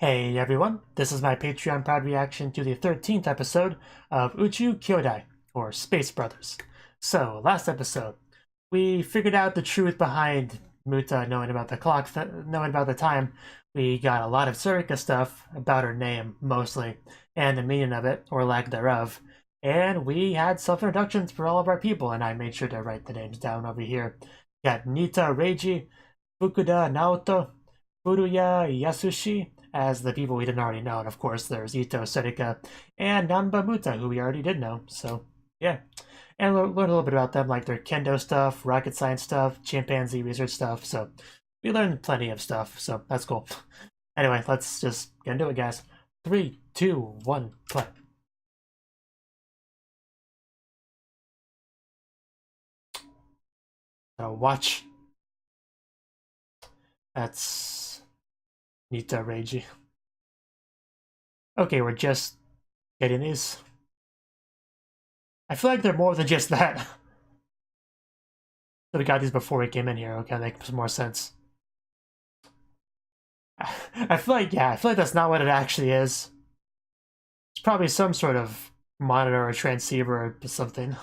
Hey everyone, this is my Patreon proud reaction to the 13th episode of Uchuu Kyoudai, or Space Brothers. So, last episode, we figured out the truth behind Muta knowing about the clock, knowing about the time. We got a lot of Surika stuff about her name, mostly, and the meaning of it, or lack thereof. And we had self-introductions for all of our people, and I made sure to write the names down over here. Got Nita Reiji, Fukuda Naoto, Furuya Yasushi, as the people we didn't already know. And of course, there's Ito Surika and Nanba Muta, who we already did know. So, yeah. And learn a little bit about them, like their kendo stuff, rocket science stuff, chimpanzee research stuff. So, we learned plenty of stuff. So, that's cool. Anyway, let's just get into it, guys. 3, 2, 1, play. Watch. That's Nita Reiji. Okay, we're just getting these. I feel like they're more than just that. So we got these before we came in here. Okay, that makes more sense. I feel like, yeah, I feel like that's not what it actually is. It's probably some sort of monitor or transceiver or something.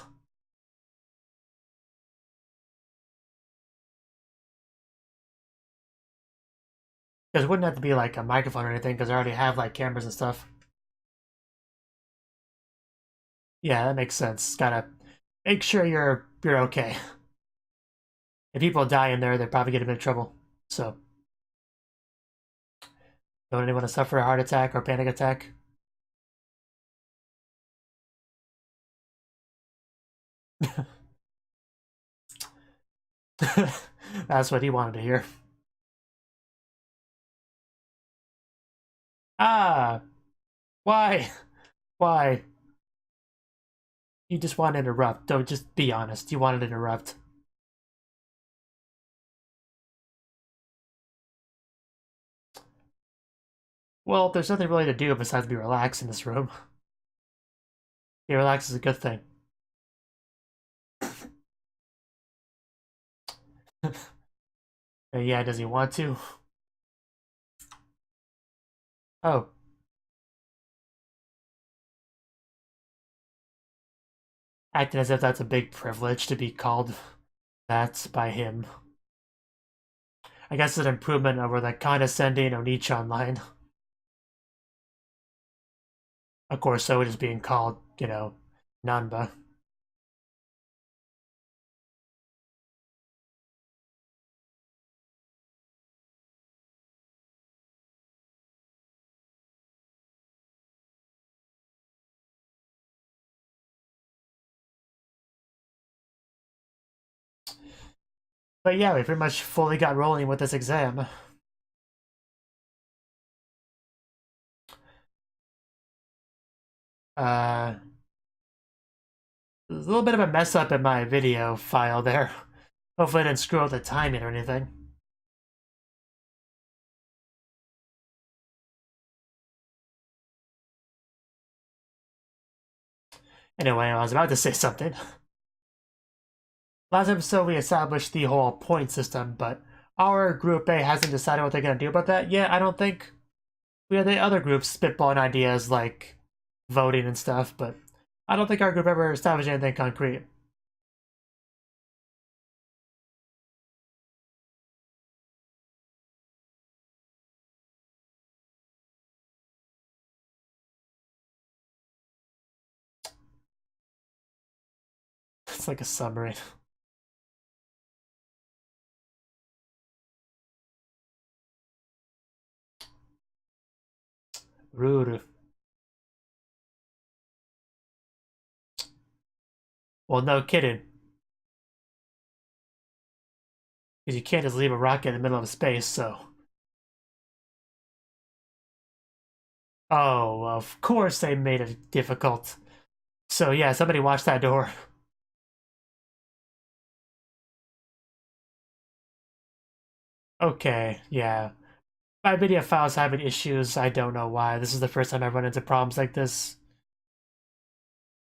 Because it wouldn't have to be like a microphone or anything, because I already have like cameras and stuff. Yeah, that makes sense. Gotta make sure you're okay. If people die in there, they're probably get a bit of trouble. So, don't anyone to suffer a heart attack or panic attack? That's what he wanted to hear. Ah, why? Why? You just want to interrupt. Don't just be honest. You wanted to interrupt. Well, there's nothing really to do besides be relaxed in this room. Be relaxed is a good thing. Yeah, does he want to? Oh. Acting as if that's a big privilege to be called that by him. I guess it's an improvement over the condescending Onichan line. Of course, so it is being called, Nanba. But yeah, we pretty much fully got rolling with this exam. There's a little bit of a mess up in my video file there. Hopefully I didn't screw up the timing or anything. Anyway, I was about to say something. Last episode we established the whole point system, but our group A hasn't decided what they're going to do about that yet, I don't think. We had the other groups spitballing ideas like voting and stuff, but I don't think our group ever established anything concrete. It's like a submarine. Rude. Well, no kidding. Because you can't just leave a rocket in the middle of space, so. Oh, of course they made it difficult. So yeah, somebody watch that door. Okay, yeah. My video file's having issues. I don't know why. This is the first time I've run into problems like this.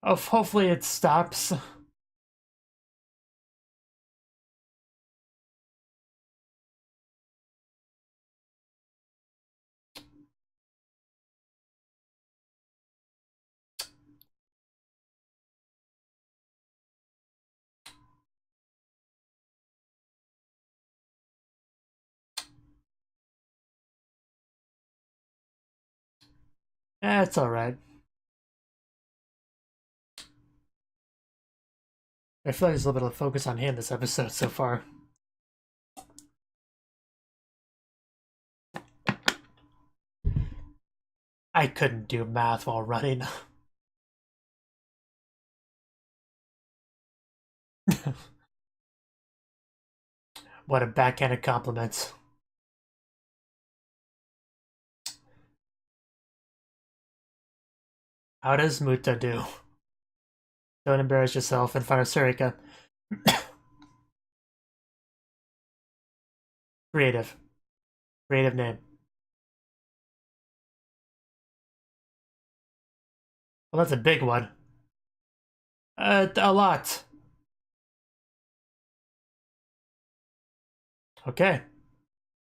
Oh, hopefully it stops. It's alright. I feel like there's a little bit of focus on him this episode so far. I couldn't do math while running. What a backhanded compliment. How does Muta do? Don't embarrass yourself in front of Surika. Creative. Creative name. Well, that's a big one. A lot. Okay.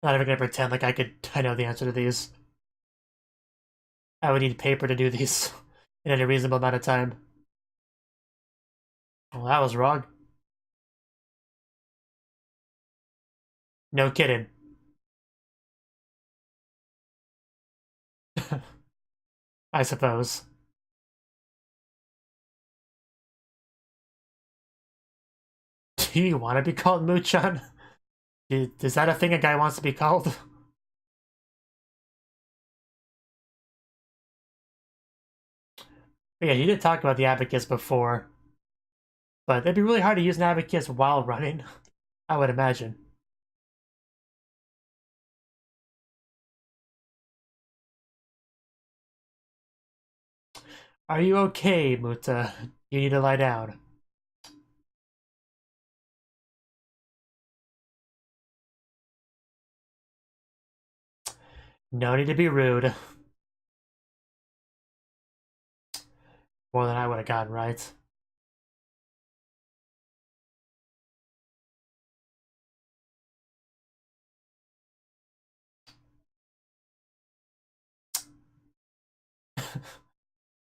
Not even gonna pretend like I know the answer to these. I would need paper to do these in any reasonable amount of time. Well, that was wrong. No kidding. I suppose. Do you want to be called Muchan? Is that a thing a guy wants to be called? But yeah, you did talk about the abacus before. But it'd be really hard to use an abacus while running, I would imagine. Are you okay, Muta? You need to lie down. No need to be rude. More than I would have gotten right.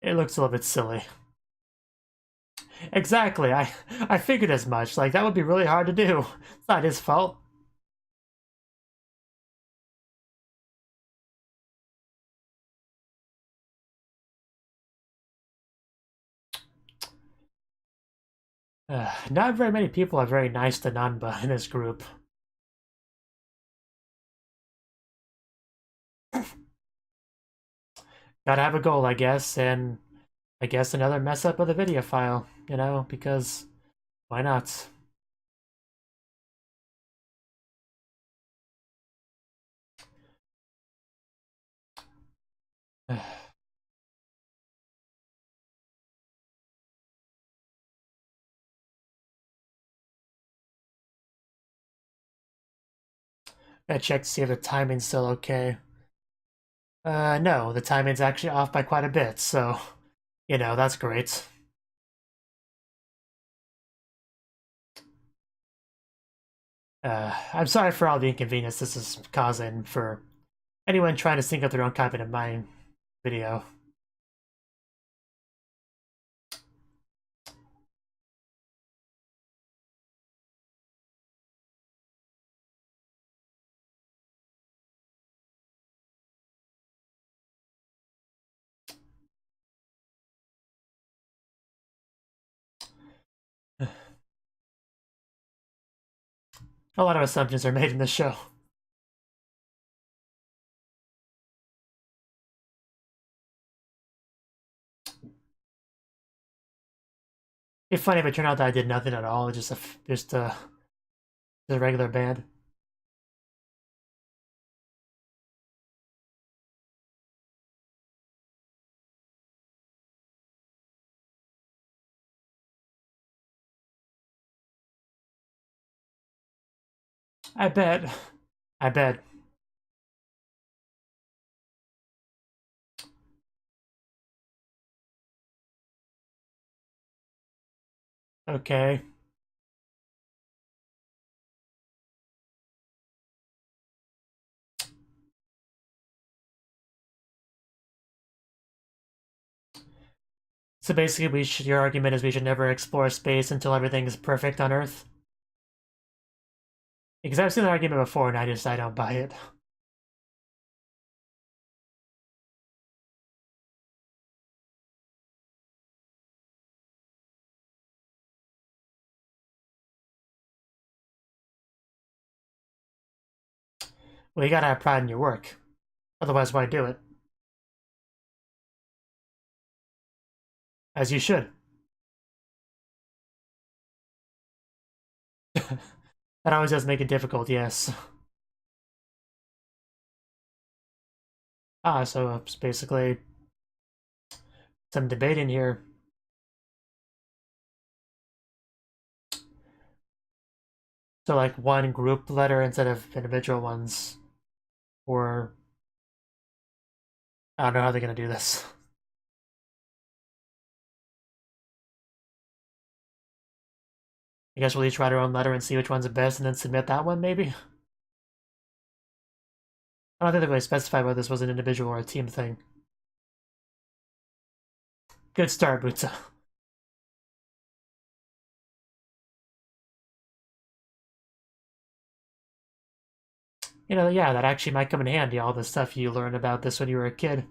It looks a little bit silly. Exactly, I figured as much. Like, that would be really hard to do. It's not his fault. Not very many people are very nice to Nanba in this group. Gotta have a goal, I guess, and I guess another mess up of the video file, you know, because why not? Gotta check to see if the timing's still okay. No, the timing's actually off by quite a bit, so, you know, that's great. I'm sorry for all the inconvenience this is causing for anyone trying to sync up their own copy of my video. A lot of assumptions are made in this show. It'd be funny if it turned out that I did nothing at all, just a regular band. I bet. I bet. Okay. So basically, your argument is we should never explore space until everything is perfect on Earth? Because I've seen that argument before and I don't buy it. Well, you gotta have pride in your work. Otherwise, why do it? As you should. That always does make it difficult, yes. So it's basically some debate in here. So like one group letter instead of individual ones. Or I don't know how they're gonna do this. I guess we'll each write our own letter and see which one's the best and then submit that one, maybe? I don't think they really specified whether this was an individual or a team thing. Good start, Butsa. You know, yeah, that actually might come in handy, all the stuff you learned about this when you were a kid.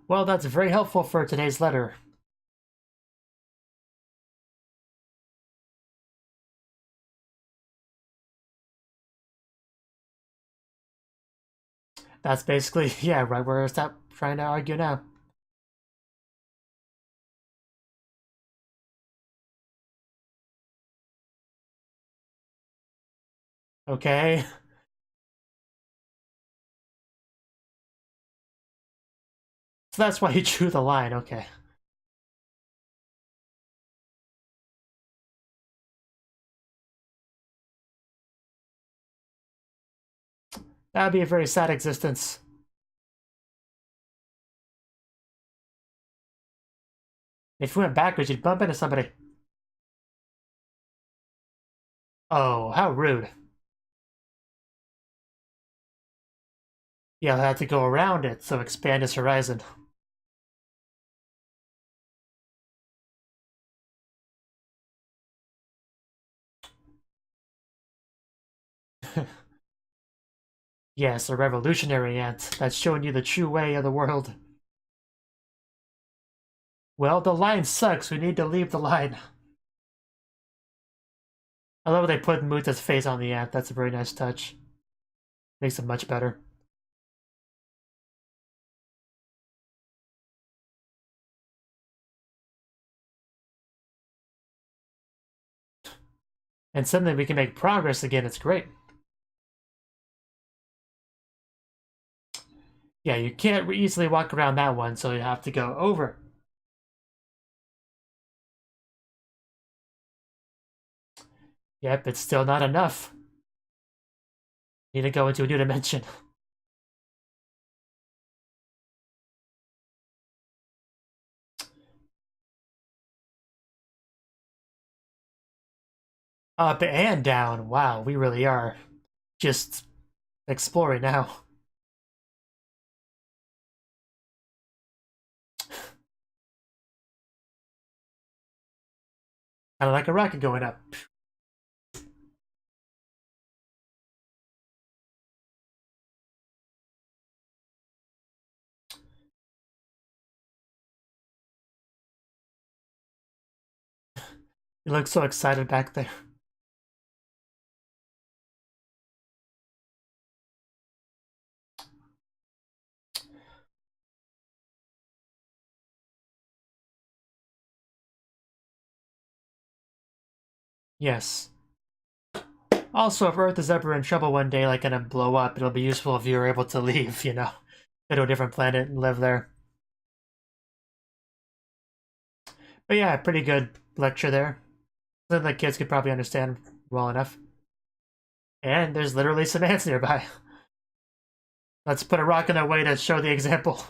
Well, that's very helpful for today's letter. That's basically, yeah, right where I stop trying to argue now. Okay. So that's why you drew the line, okay. That would be a very sad existence. If you went backwards, you'd bump into somebody. Oh, how rude. Yeah, I'll have to go around it, so expand his horizon. Yes, a revolutionary ant that's showing you the true way of the world. Well, the line sucks. We need to leave the line. I love how they put Muta's face on the ant. That's a very nice touch. Makes it much better. And suddenly we can make progress again. It's great. Yeah, you can't easily walk around that one, so you have to go over. Yep, it's still not enough. Need to go into a new dimension. Up and down. Wow, we really are just exploring now. Kind of like a rocket going up. You look so excited back there. Yes. Also, if Earth is ever in trouble one day, like gonna blow up, it'll be useful if you're able to leave, you know? Go to a different planet and live there. But yeah, pretty good lecture there. Something that kids could probably understand well enough. And there's literally some ants nearby. Let's put a rock in their way to show the example.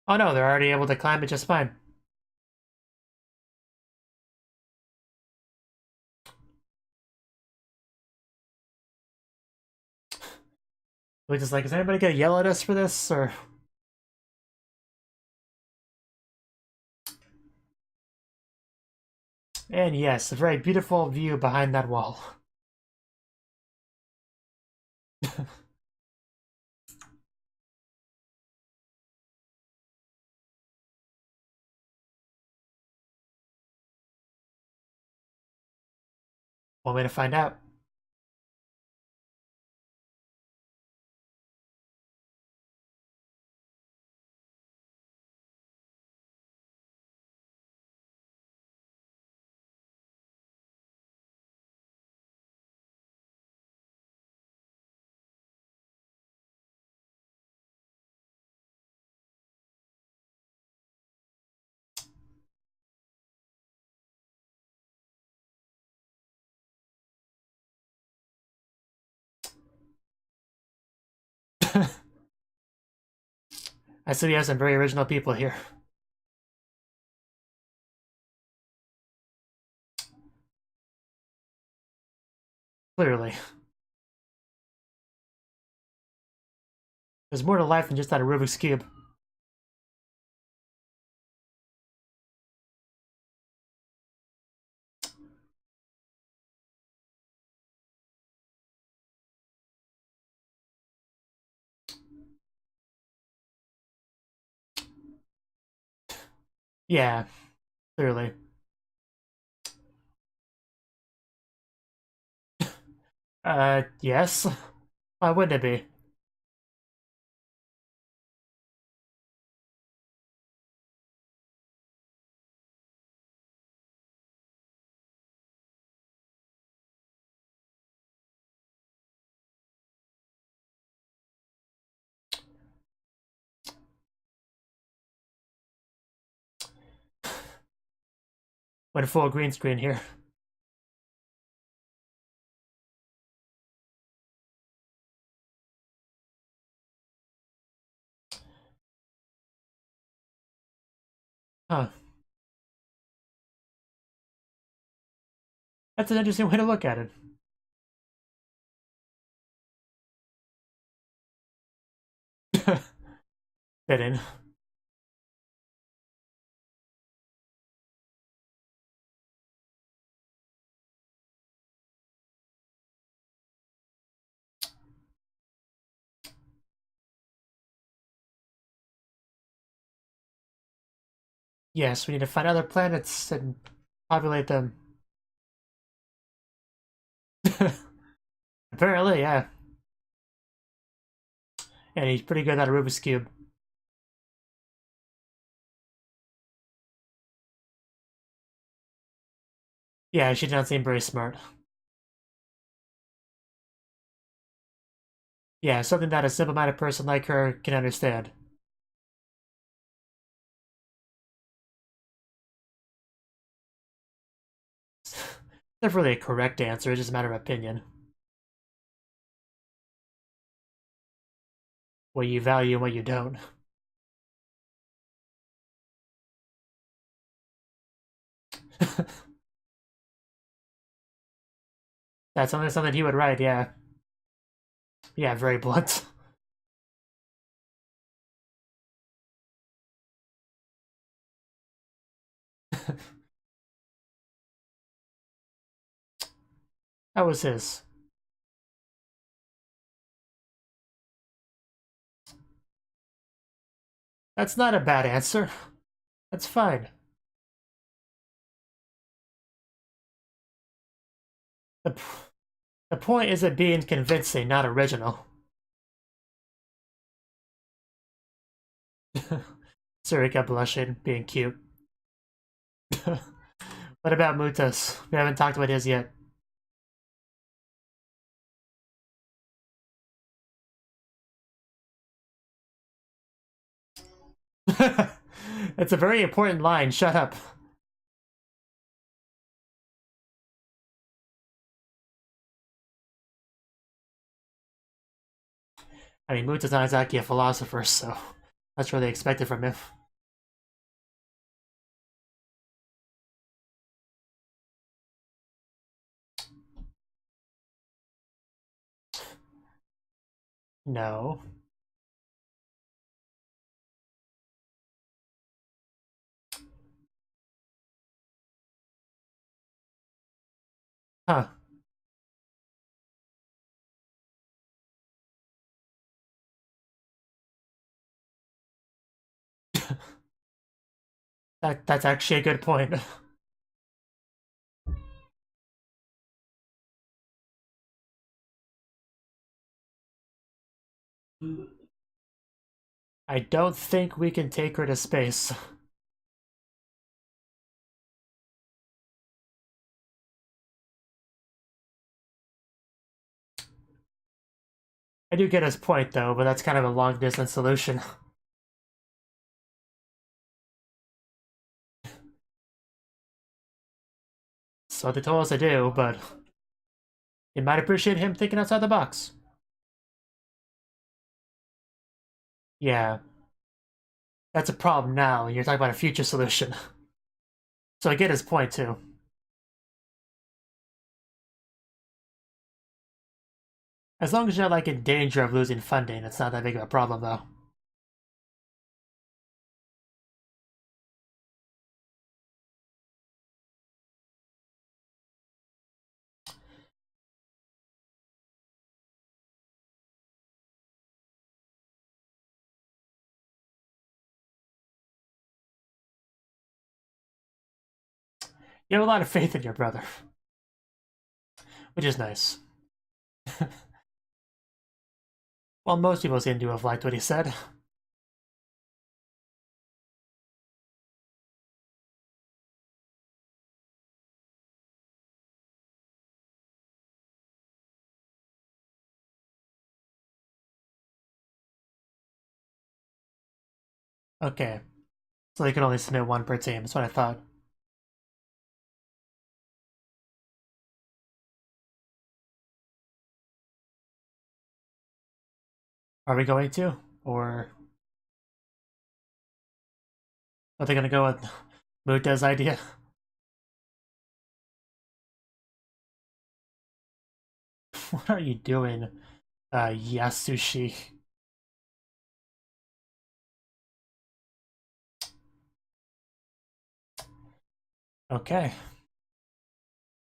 Oh no, they're already able to climb it just fine. We're just like, is anybody gonna yell at us for this, or...? And yes, a very beautiful view behind that wall. One way to find out. I see we have some very original people here. Clearly. There's more to life than just that Rubik's Cube. Yeah, clearly. Yes. Why wouldn't it be? Went full green screen here. Huh. That's an interesting way to look at it. Fit in. Yes, we need to find other planets and populate them. Apparently, yeah. And he's pretty good at a Rubik's Cube. Yeah, she doesn't seem very smart. Yeah, something that a simple-minded person like her can understand. Not really a correct answer, it's just a matter of opinion. What you value and what you don't. That's something he would write, yeah. Yeah, very blunt. That was his. That's not a bad answer. That's fine. The, the point is it being convincing, not original. Surika blushing, being cute. What about Mutas? We haven't talked about his yet. It's a very important line, shut up. I mean, Muta's not exactly a philosopher, so that's really expected from him. No. Huh. That's actually a good point. I don't think we can take her to space. I do get his point though, but that's kind of a long distance solution. So they told us to do, but you might appreciate him thinking outside the box. Yeah. That's a problem now, you're talking about a future solution. So I get his point too. As long as you're not like in danger of losing funding, it's not that big of a problem though. You have a lot of faith in your brother, which is nice. Well, most people seem to have liked what he said. Okay, so they can only submit one per team, that's what I thought. Are we going to? Or are they gonna go with Muta's idea? What are you doing, Yasushi? Okay.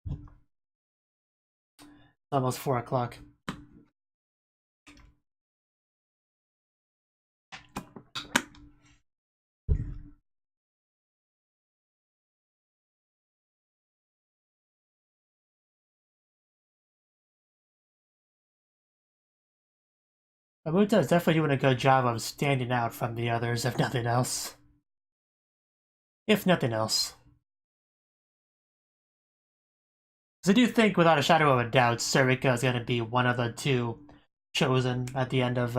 It's almost 4 o'clock. Muta is definitely doing a good job of standing out from the others, if nothing else. If nothing else. Because I do think, without a shadow of a doubt, Sarika is going to be one of the two chosen at the end of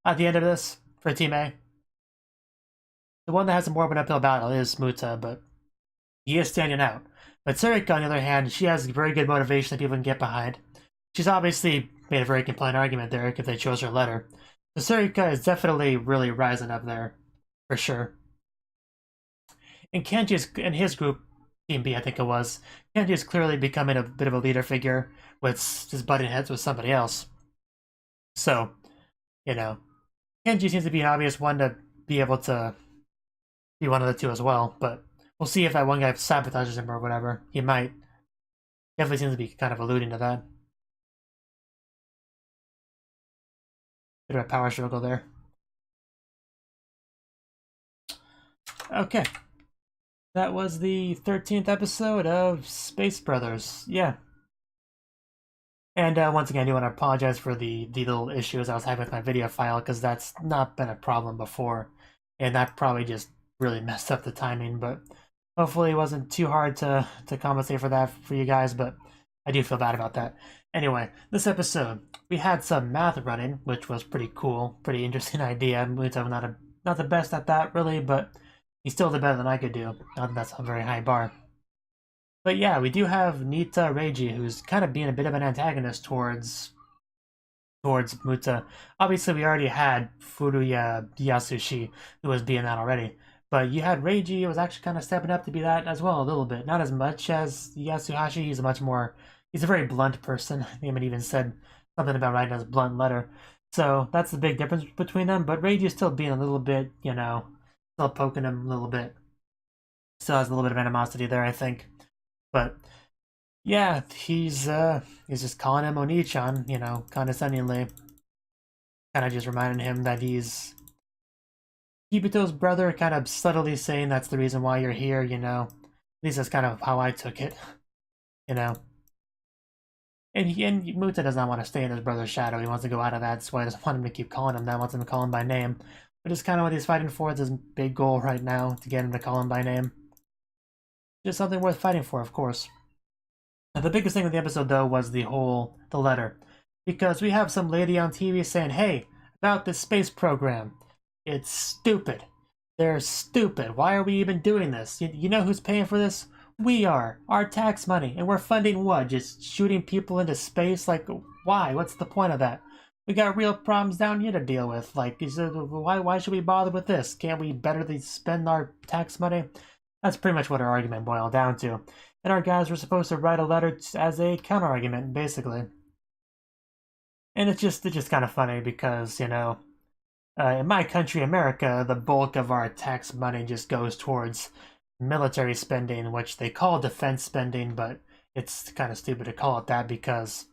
this for Team A. The one that has more of an uphill battle is Muta, but he is standing out. But Sarika, on the other hand, she has very good motivation that people can get behind. She's obviously made a very compelling argument there if they chose her letter. So Sarika is definitely really rising up there, for sure. And Kenji is, in his group, Team B, I think it was, Kenji is clearly becoming a bit of a leader figure with just butting heads with somebody else. So, you know, Kenji seems to be an obvious one to be able to be one of the two as well, but we'll see if that one guy sabotages him or whatever. He might. Definitely seems to be kind of alluding to that. Bit of a power struggle there. Okay. That was the 13th episode of Space Brothers. Yeah. And once again, I do want to apologize for the little issues I was having with my video file, because that's not been a problem before. And that probably just really messed up the timing, but hopefully it wasn't too hard to compensate for that for you guys, but I do feel bad about that. Anyway, this episode, we had some math running, which was pretty cool, pretty interesting idea. I'm not the best at that, really, but he still did better than I could do. Not that that's a very high bar. But yeah, we do have Nita Reiji, who's kind of being a bit of an antagonist towards Muta. Obviously, we already had Furuya Yasushi, who was being that already. But you had Reiji, who was actually kind of stepping up to be that as well, a little bit. Not as much as Yasuhashi. He's a very blunt person. I think even said something about writing a blunt letter. So that's the big difference between them. But Reiji is still being a little bit, still poking him a little bit. Still has a little bit of animosity there, I think. But yeah, he's just calling him Oni-chan, condescendingly. Kind of just reminding him that he's Kibito's brother, kind of subtly saying that's the reason why you're here, At least that's kind of how I took it, And Muta does not want to stay in his brother's shadow. He wants to go out of that. That's why he doesn't want him to keep calling him that. Wants him to call him by name. But it's kind of what he's fighting for. It's his big goal right now, to get him to call him by name. Just something worth fighting for, of course. Now, the biggest thing with the episode, though, was the letter. Because we have some lady on TV saying, hey, about this space program. It's stupid. They're stupid. Why are we even doing this? You know who's paying for this? We are. Our tax money. And we're funding what? Just shooting people into space? Like, why? What's the point of that? We got real problems down here to deal with. Like, why should we bother with this? Can't we better spend our tax money? That's pretty much what our argument boiled down to. And our guys were supposed to write a letter as a counter-argument, basically. And it's just kind of funny because, you know, in my country, America, the bulk of our tax money just goes towards military spending, which they call defense spending, but it's kind of stupid to call it that because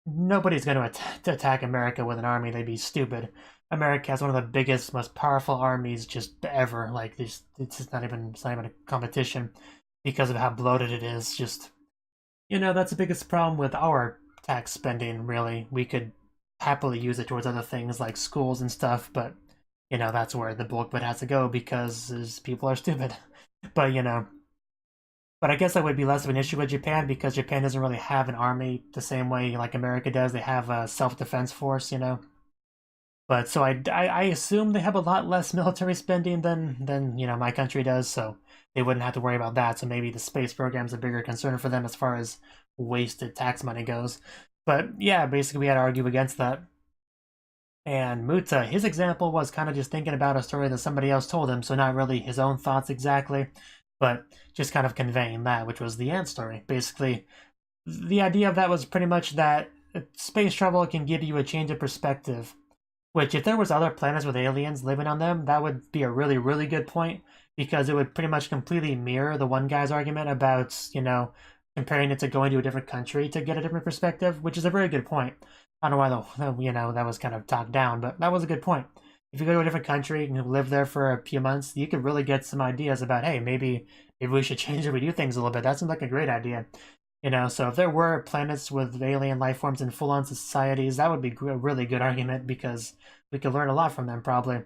nobody's going to attack America with an army. They'd be stupid. America has one of the biggest, most powerful armies just ever. Like, it's just not even a competition because of how bloated it is. Just, you know, that's the biggest problem with our tax spending, really. We could happily use it towards other things like schools and stuff, but, you know, that's where the bulk of it has to go because people are stupid. But, you know, but I guess that would be less of an issue with Japan because Japan doesn't really have an army the same way like America does. They have a self-defense force, you know. But so I assume they have a lot less military spending than you know, my country does, so they wouldn't have to worry about that. So maybe the space program's a bigger concern for them as far as wasted tax money goes. But yeah, basically we had to argue against that. And Muta, his example was kind of just thinking about a story that somebody else told him, so not really his own thoughts exactly, but just kind of conveying that, which was the ant story. Basically, the idea of that was pretty much that space travel can give you a change of perspective, which if there was other planets with aliens living on them, that would be a really, really good point, because it would pretty much completely mirror the one guy's argument about, you know, comparing it to going to a different country to get a different perspective, which is a very good point. I don't know why, you know, that was kind of talked down, but that was a good point. If you go to a different country and live there for a few months, you could really get some ideas about, hey, maybe we should change how we do things a little bit. That seems like a great idea. You know, so if there were planets with alien life forms and full-on societies, that would be a really good argument because we could learn a lot from them, probably.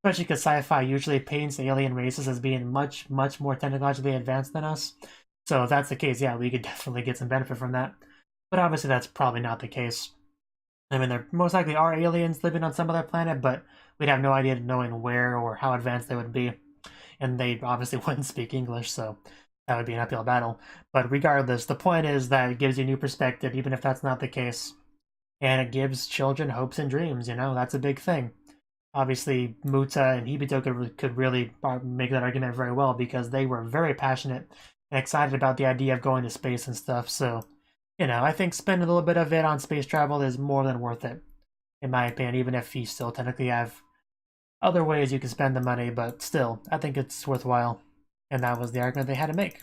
Especially because sci-fi usually paints alien races as being much, much more technologically advanced than us. So if that's the case, yeah, we could definitely get some benefit from that. But obviously that's probably not the case. I mean, there most likely are aliens living on some other planet, but we'd have no idea knowing where or how advanced they would be. And they obviously wouldn't speak English, so that would be an uphill battle. But regardless, the point is that it gives you a new perspective, even if that's not the case. And it gives children hopes and dreams, you know? That's a big thing. Obviously, Muta and Hibito could really make that argument very well because they were very passionate and excited about the idea of going to space and stuff, so, you know, I think spending a little bit of it on space travel is more than worth it, in my opinion, even if you still technically have other ways you can spend the money, but still, I think it's worthwhile. And that was the argument they had to make.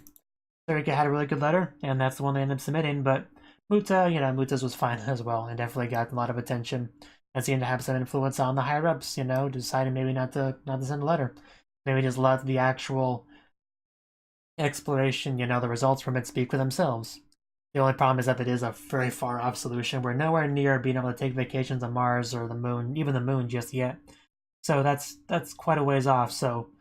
Surika had a really good letter, and that's the one they ended up submitting, but Muta, you know, Muta's was fine as well, and definitely got a lot of attention, and seemed to have some influence on the higher-ups, you know, deciding maybe not to send a letter. Maybe just let the actual exploration, you know, the results from it speak for themselves. The only problem is that it is a very far-off solution. We're nowhere near being able to take vacations on Mars or the Moon, even the Moon just yet. So that's quite a ways off. So,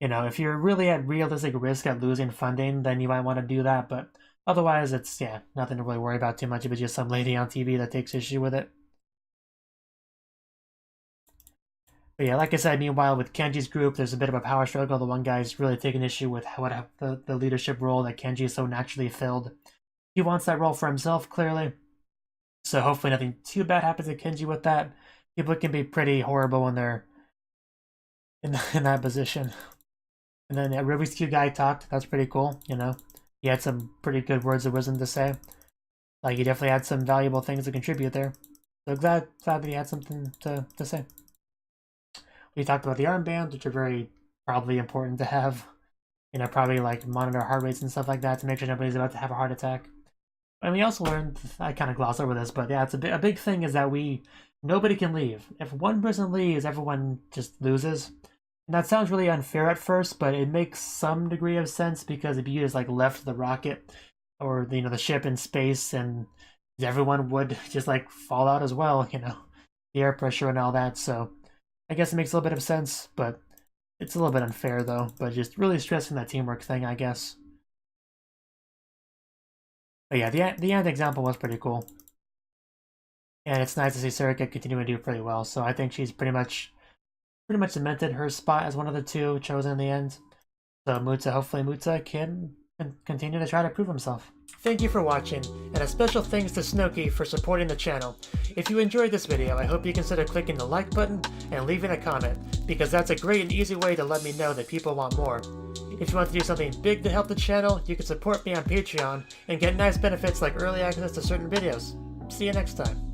you know, if you're really at realistic risk at losing funding, then you might want to do that. But otherwise, it's, yeah, nothing to really worry about too much if it's just some lady on TV that takes issue with it. But yeah, like I said, meanwhile, with Kenji's group, there's a bit of a power struggle. The one guy's really taking issue with the leadership role that Kenji so naturally filled. He wants that role for himself, clearly. So hopefully nothing too bad happens to Kenji with that. People can be pretty horrible when they're in that position. And then Ruby's Q guy talked. That's pretty cool, you know. He had some pretty good words of wisdom to say. Like, he definitely had some valuable things to contribute there. So glad that he had something to say. We talked about the armbands, which are very probably important to have. You know, probably like monitor heart rates and stuff like that to make sure nobody's about to have a heart attack. And we also learned, I kind of glossed over this, but yeah, it's a big thing is that nobody can leave. If one person leaves, everyone just loses. And that sounds really unfair at first, but it makes some degree of sense because if you just like left the rocket or, you know, the ship in space and everyone would just like fall out as well, the air pressure and all that. So I guess it makes a little bit of sense, but it's a little bit unfair though. But just really stressing that teamwork thing, I guess. But yeah, the end example was pretty cool. And it's nice to see Surika continuing to do pretty well. So I think she's pretty much cemented her spot as one of the two chosen in the end. So hopefully Muta can continue to try to prove himself. Thank you for watching, and a special thanks to Cnouki for supporting the channel. If you enjoyed this video, I hope you consider clicking the like button and leaving a comment, because that's a great and easy way to let me know that people want more. If you want to do something big to help the channel, you can support me on Patreon and get nice benefits like early access to certain videos. See you next time.